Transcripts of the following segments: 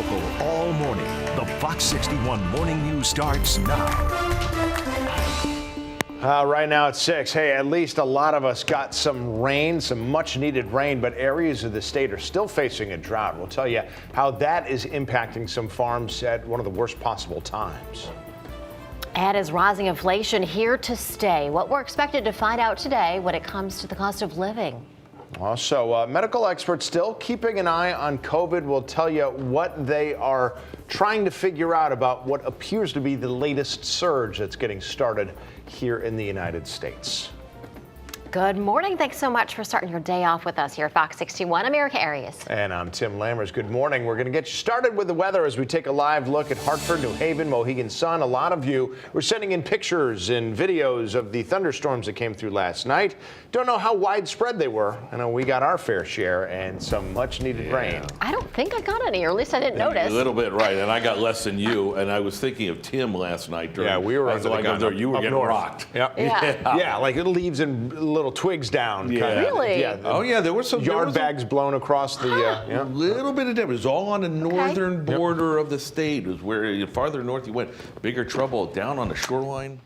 local all morning. The Fox 61 Morning News starts now. Right now it's 6. Hey, at least a lot of us got some rain, some much needed rain, but areas of the state are still facing a drought. We'll tell you how that is impacting some farms at one of the worst possible times. And is rising inflation here to stay? What we're expected to find out today when it comes to the cost of living. Also, medical experts still keeping an eye on COVID. We'll tell you what they are trying to figure out about what appears to be the latest surge that's getting started here in the United States. Good morning. Thanks so much for starting your day off with us here at Fox 61. I'm Erica Arias. And I'm Tim Lammers. Good morning. We're going to get you started with the weather as we take a live look at Hartford, New Haven, Mohegan Sun. A lot of you were sending in pictures and videos of the thunderstorms that came through last night. Don't know how widespread they were. I know we got our fair share and some much needed rain. I don't think I got any, or at least I didn't notice. A little bit, right. And I got less than you. And I was thinking of Tim last night. Yeah, we were under the gun. You were getting north. rocked. Yeah, like little leaves and little twigs down. Yeah. Really? Yeah. Oh, yeah, there was some yard bags blown across the. A little bit of damage. It was all on the northern border of the state. It was where farther north you went. Bigger trouble down on the shoreline.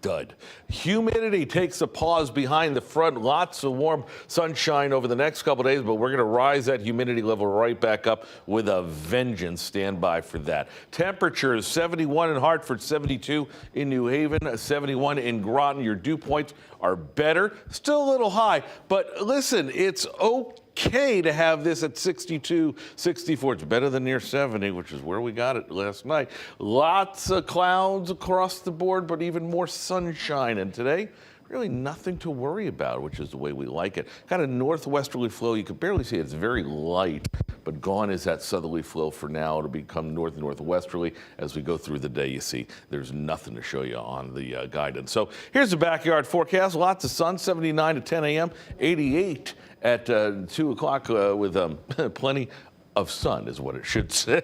Dud. Humidity takes a pause behind the front. Lots of warm sunshine over the next couple days, but we're going to rise that humidity level right back up with a vengeance. Stand by for that. Temperatures 71 in Hartford, 72 in New Haven, 71 in Groton. Your dew points are better. Still a little high, but listen, it's okay to have this at 62, 64. It's better than near 70, which is where we got it last night. Lots of clouds across the board, but even more sunshine. And today, really nothing to worry about, which is the way we like it. Kind of northwesterly flow. You can barely see it. It's very light, but gone is that southerly flow for now. It'll become north and northwesterly as we go through the day. You see, there's nothing to show you on the guidance. So here's the backyard forecast. Lots of sun, 79 at 10 a.m., 88 at 2 o'clock with plenty of sun is what it should say,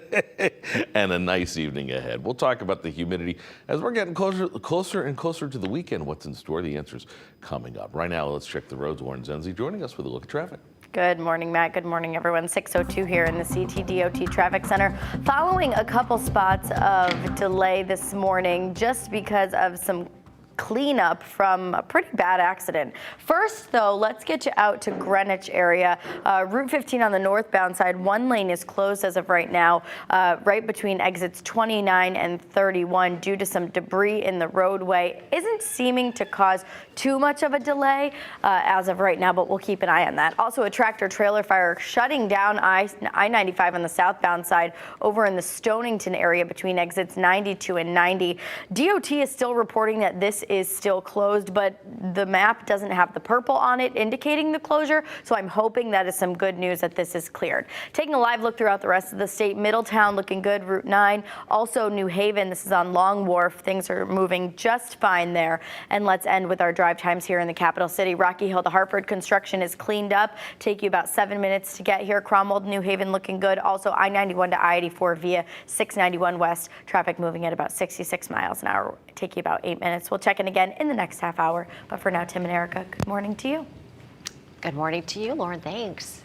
and a nice evening ahead. We'll talk about the humidity as we're getting closer and closer to the weekend. What's in store? The answer's coming up. Right now, let's check the roads. Warren Zenzi joining us with a look at traffic. Good morning, Matt. Good morning, everyone. 6:02 here in the CTDOT Traffic Center. Following a couple spots of delay this morning just because of some cleanup from a pretty bad accident. First, though, let's get you out to Greenwich area. Route 15 on the northbound side, one lane is closed as of right now, right between exits 29 and 31 due to some debris in the roadway. Isn't seeming to cause too much of a delay as of right now, but we'll keep an eye on that. Also, a tractor trailer fire shutting down I-95 on the southbound side over in the Stonington area between exits 92 and 90. DOT is still reporting that this is still closed, but the map doesn't have the purple on it indicating the closure, so I'm hoping that is some good news that this is cleared. Taking a live look throughout the rest of the state, Middletown looking good, Route 9, also New Haven, this is on Long Wharf, things are moving just fine there. And let's end with our drive times here in the capital city. Rocky Hill to Hartford, construction is cleaned up, take you about 7 minutes to get here. Cromwell to New Haven looking good, also I-91 to I-84 via 691 west, traffic moving at about 66 miles an hour, take you about 8 minutes. We'll check in again in the next half hour. But for now, Tim and Erica, good morning to you. Good morning to you, Lauren. Thanks.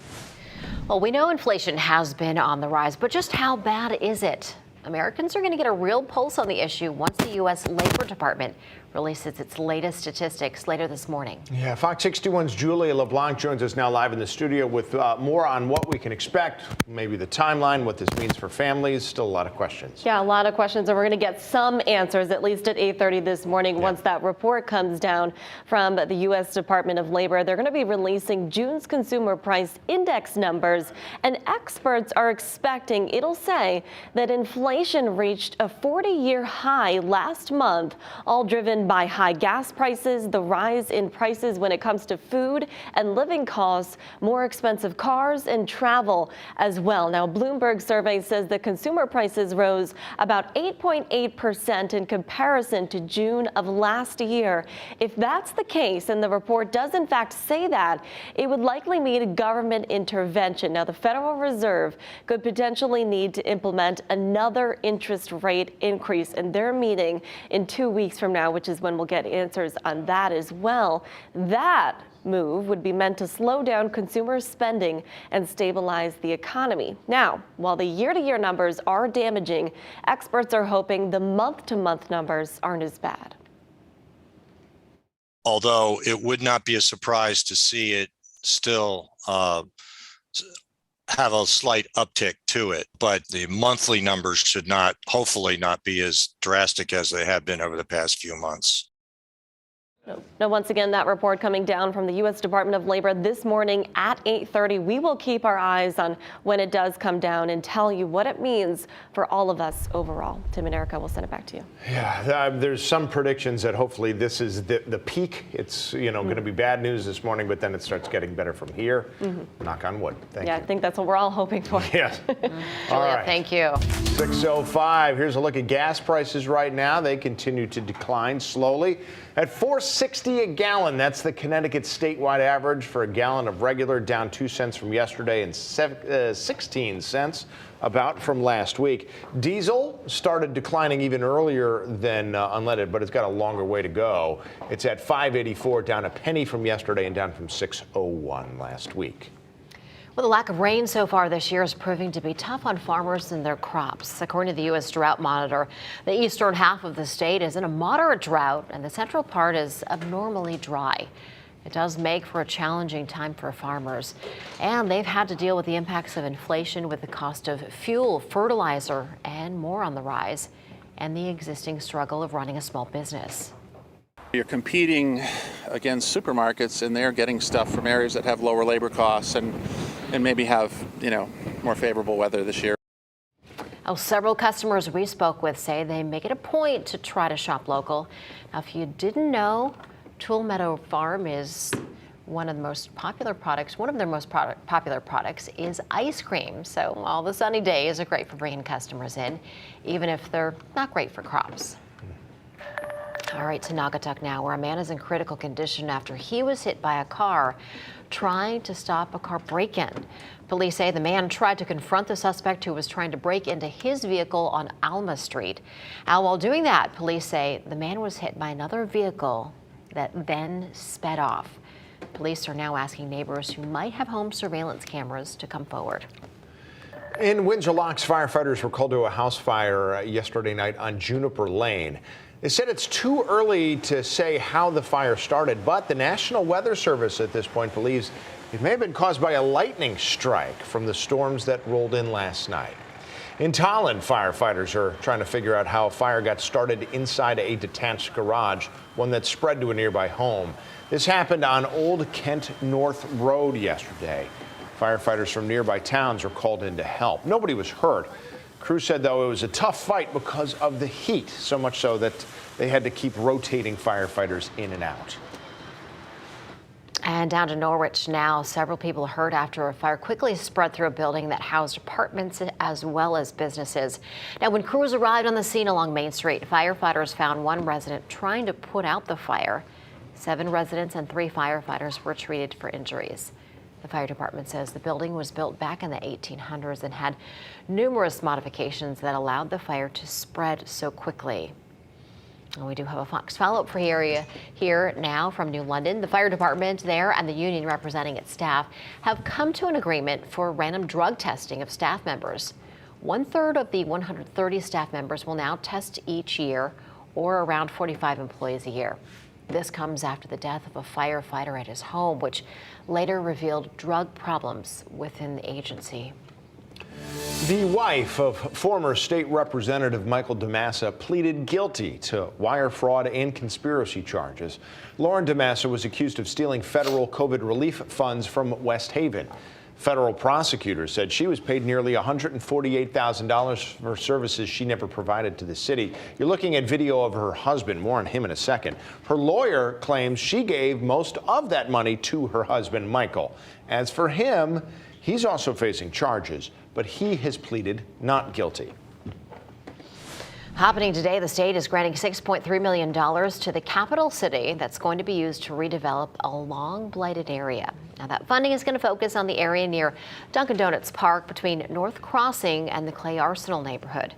Well, we know inflation has been on the rise, but just how bad is it? Americans are going to get a real pulse on the issue once the U.S. Labor Department releases its latest statistics later this morning. Yeah, Fox 61's Julia LeBlanc joins us now live in the studio with more on what we can expect, maybe the timeline, what this means for families. Still a lot of questions. Yeah, a lot of questions, and we're going to get some answers, at least at 8:30 this morning, once that report comes down from the U.S. Department of Labor. They're going to be releasing June's consumer price index numbers, and experts are expecting it'll say that inflation reached a 40-year high last month, all driven by high gas prices, the rise in prices when it comes to food and living costs, more expensive cars, and travel as well. Now, Bloomberg survey says the consumer prices rose about 8.8% in comparison to June of last year. If that's the case, and the report does in fact say that, it would likely mean government intervention. Now, the Federal Reserve could potentially need to implement another interest rate increase, and they're meeting in 2 weeks from now, which is when we'll get answers on that as well. That move would be meant to slow down consumer spending and stabilize the economy. Now, while the year-to-year numbers are damaging, experts are hoping the month-to-month numbers aren't as bad. Although it would not be a surprise to see it still have a slight uptick to it, but the monthly numbers should not, hopefully not be as drastic as they have been over the past few months. Now, once again, that report coming down from the U.S. Department of Labor this morning at 8:30. We will keep our eyes on when it does come down and tell you what it means for all of us overall. Tim and Erica, we'll send it back to you. Yeah, there's some predictions that hopefully this is the peak. It's going to be bad news this morning, but then it starts getting better from here. Knock on wood. Thank you. Yeah, I think that's what we're all hoping for. Yes. All Julia, right. thank you. 6:05. Here's a look at gas prices right now. They continue to decline slowly at $4.60 a gallon. That's the Connecticut statewide average for a gallon of regular, down 2 cents from yesterday and 16 cents about from last week. Diesel started declining even earlier than unleaded, but it's got a longer way to go. It's at $5.84, down a penny from yesterday and down from $6.01 last week. Well, the lack of rain so far this year is proving to be tough on farmers and their crops. According to the U.S. Drought Monitor, the eastern half of the state is in a moderate drought, and the central part is abnormally dry. It does make for a challenging time for farmers, and they've had to deal with the impacts of inflation with the cost of fuel, fertilizer, and more on the rise, and the existing struggle of running a small business. You're competing against supermarkets, and they're getting stuff from areas that have lower labor costs and maybe have, more favorable weather this year. Several customers we spoke with say they make it a point to try to shop local. Now, if you didn't know, Tool Meadow Farm is one of their most popular products is ice cream. So all the sunny days are great for bringing customers in, even if they're not great for crops. All right, to Naugatuck now, where a man is in critical condition after he was hit by a car trying to stop a car break-in. Police say the man tried to confront the suspect who was trying to break into his vehicle on Alma Street. Now, while doing that, police say the man was hit by another vehicle that then sped off. Police are now asking neighbors who might have home surveillance cameras to come forward. In Windsor Locks, firefighters were called to a house fire yesterday night on Juniper Lane. They said it's too early to say how the fire started, but the National Weather Service at this point believes it may have been caused by a lightning strike from the storms that rolled in last night. In Tolland, firefighters are trying to figure out how a fire got started inside a detached garage, one that spread to a nearby home. This happened on Old Kent North Road yesterday. Firefighters from nearby towns were called in to help. Nobody was hurt. Crew said, though, it was a tough fight because of the heat, so much so that they had to keep rotating firefighters in and out. And down to Norwich now, several people hurt after a fire quickly spread through a building that housed apartments as well as businesses. Now, when crews arrived on the scene along Main Street, firefighters found one resident trying to put out the fire. 7 residents and 3 firefighters were treated for injuries. The fire department says the building was built back in the 1800s and had numerous modifications that allowed the fire to spread so quickly. And we do have a Fox follow-up for area here now from New London. The fire department there and the union representing its staff have come to an agreement for random drug testing of staff members. 1/3 of the 130 staff members will now test each year, or around 45 employees a year. This comes after the death of a firefighter at his home, which later revealed drug problems within the agency. The wife of former state representative Michael DeMassa pleaded guilty to wire fraud and conspiracy charges. Lauren DeMassa was accused of stealing federal COVID relief funds from West Haven. Federal prosecutors said she was paid nearly $148,000 for services she never provided to the city. You're looking at video of her husband. More on him in a second. Her lawyer claims she gave most of that money to her husband, Michael. As for him, he's also facing charges, but he has pleaded not guilty. Happening today, the state is granting $6.3 million to the capital city that's going to be used to redevelop a long blighted area. Now, that funding is going to focus on the area near Dunkin' Donuts Park between North Crossing and the Clay Arsenal neighborhood.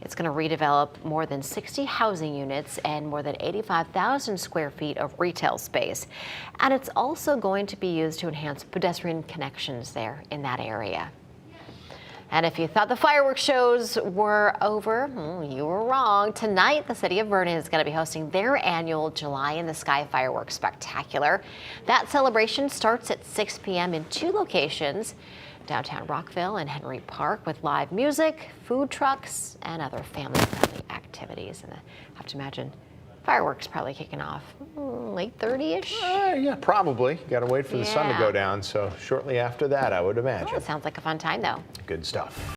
It's going to redevelop more than 60 housing units and more than 85,000 square feet of retail space. And it's also going to be used to enhance pedestrian connections there in that area. And if you thought the fireworks shows were over, you were wrong. Tonight, the city of Vernon is going to be hosting their annual July in the Sky Fireworks Spectacular. That celebration starts at 6 p.m. in 2 locations, downtown Rockville and Henry Park, with live music, food trucks, and other family-friendly activities. And I have to imagine fireworks probably kicking off late 30-ish. Yeah, probably. Got to wait for the sun to go down. So shortly after that, I would imagine. Well, it sounds like a fun time, though. Good stuff.